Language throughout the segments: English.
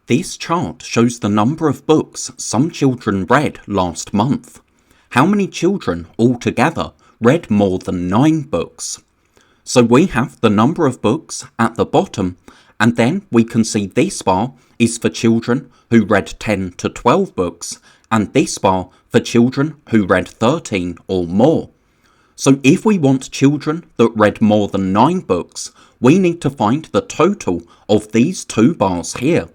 This chart shows the number of books some children read last month. How many children altogether read more than 9 books? So we have the number of books at the bottom, and then we can see this bar is for children who read 10 to 12 books, and this bar for children who read 13 or more. So if we want children that read more than 9 books, we need to find the total of these 2 bars here.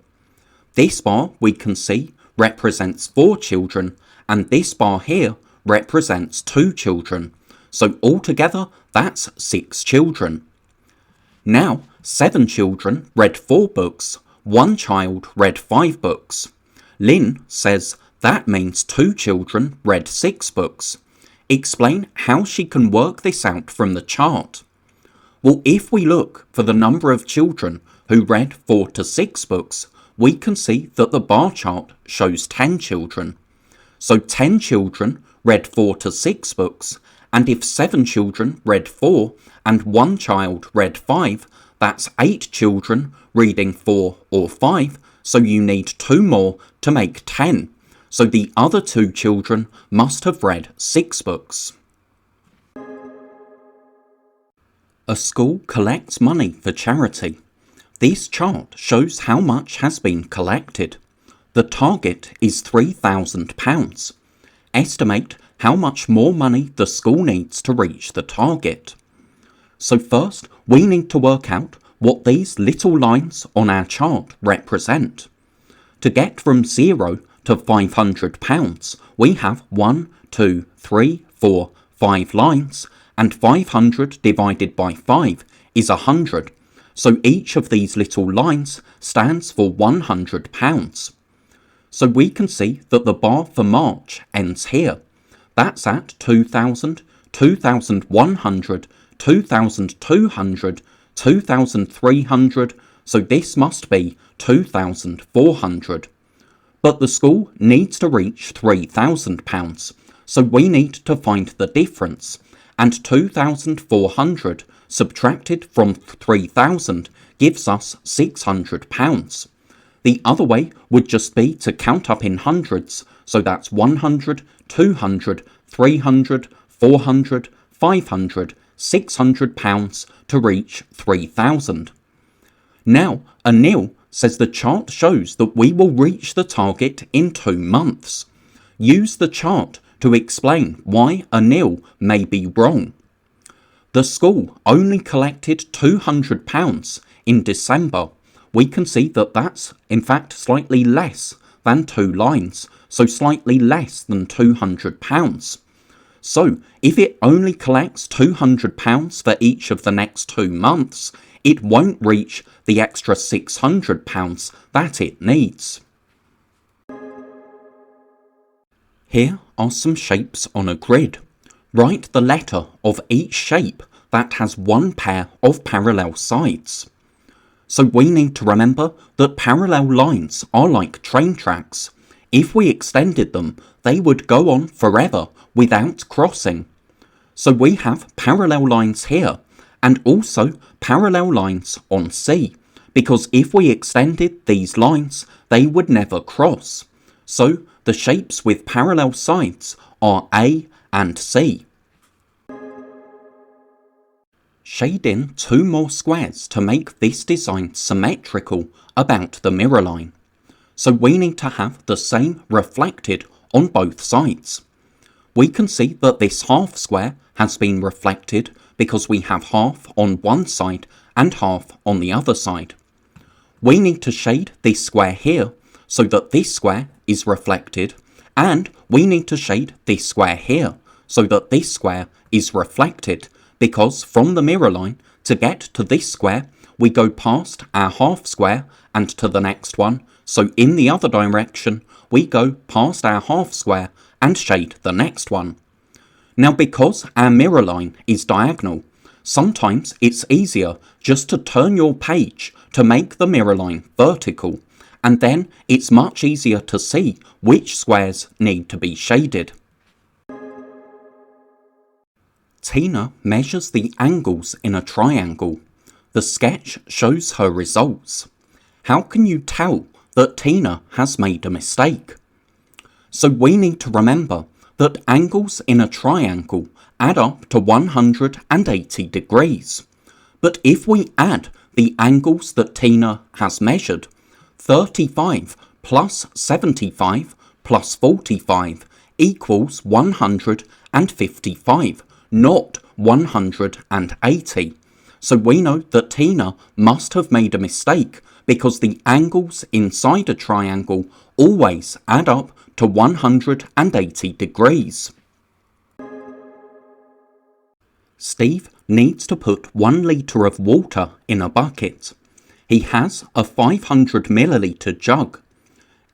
This bar, we can see, represents 4 children, and this bar here represents 2 children. So altogether, that's 6 children. Now, 7 children read 4 books, 1 child read 5 books. Lynn says that means 2 children read 6 books. Explain how she can work this out from the chart. Well, if we look for the number of children who read 4 to 6 books, we can see that the bar chart shows 10 children. So 10 children read 4 to 6 books, and if 7 children read 4 and 1 child read 5, that's 8 children reading 4 or 5, so you need 2 more to make 10. So the other 2 children must have read 6 books. A school collects money for charity. This chart shows how much has been collected. The target is £3,000. Estimate how much more money the school needs to reach the target. So first, we need to work out what these little lines on our chart represent. To get from 0 to £500, we have 1, 2, 3, 4, 5 lines, and 500 divided by 5 is 100. So each of these little lines stands for £100. So we can see that the bar for March ends here. That's at 2,000, 2,100, 2,200, 2,300, so this must be 2,400. But the school needs to reach £3,000, so we need to find the difference, and 2,400 subtracted from 3,000 gives us £600. The other way would just be to count up in hundreds, so that's 100, 200, 300, 400, 500, £600 to reach 3,000. Now, Anil says the chart shows that we will reach the target in 2 months. Use the chart to explain why Anil may be wrong. The school only collected £200 in December. We can see that that's in fact slightly less than 2 lines, so slightly less than £200. So if it only collects £200 for each of the next 2 months, it won't reach the extra £600 that it needs. Here are some shapes on a grid. Write the letter of each shape that has 1 pair of parallel sides. So we need to remember that parallel lines are like train tracks. If we extended them, they would go on forever without crossing. So we have parallel lines here, and also parallel lines on C, because if we extended these lines, they would never cross. So the shapes with parallel sides are A and C. Shade in 2 more squares to make this design symmetrical about the mirror line. So we need to have the same reflected on both sides. We can see that this half square has been reflected because we have half on one side and half on the other side. We need to shade this square here so that this square is reflected, and we need to shade this square here so that this square is reflected, because from the mirror line to get to this square we go past our half square and to the next one, so in the other direction we go past our half square and shade the next one. Now because our mirror line is diagonal, sometimes it's easier just to turn your page to make the mirror line vertical, and then it's much easier to see which squares need to be shaded. Tina measures the angles in a triangle. The sketch shows her results. How can you tell that Tina has made a mistake. So we need to remember that angles in a triangle add up to 180 degrees. But if we add the angles that Tina has measured, 35 plus 75 plus 45 equals 155, not 180. So we know that Tina must have made a mistake because the angles inside a triangle always add up to 180 degrees. Steve needs to put 1 litre of water in a bucket. He has a 500 milliliter jug.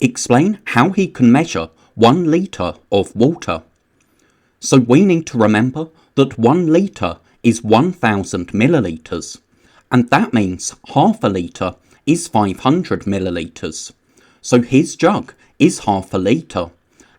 Explain how he can measure 1 litre of water. So we need to remember that 1 litre is 1000 millilitres, and that means half a litre is 500 millilitres. So his jug is half a litre,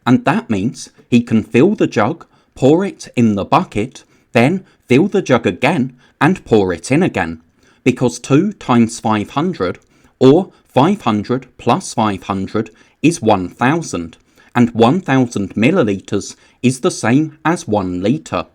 and that means he can fill the jug, pour it in the bucket, then fill the jug again and pour it in again, because 2 times 500, or 500 plus 500, is 1000, and 1000 millilitres is the same as 1 litre.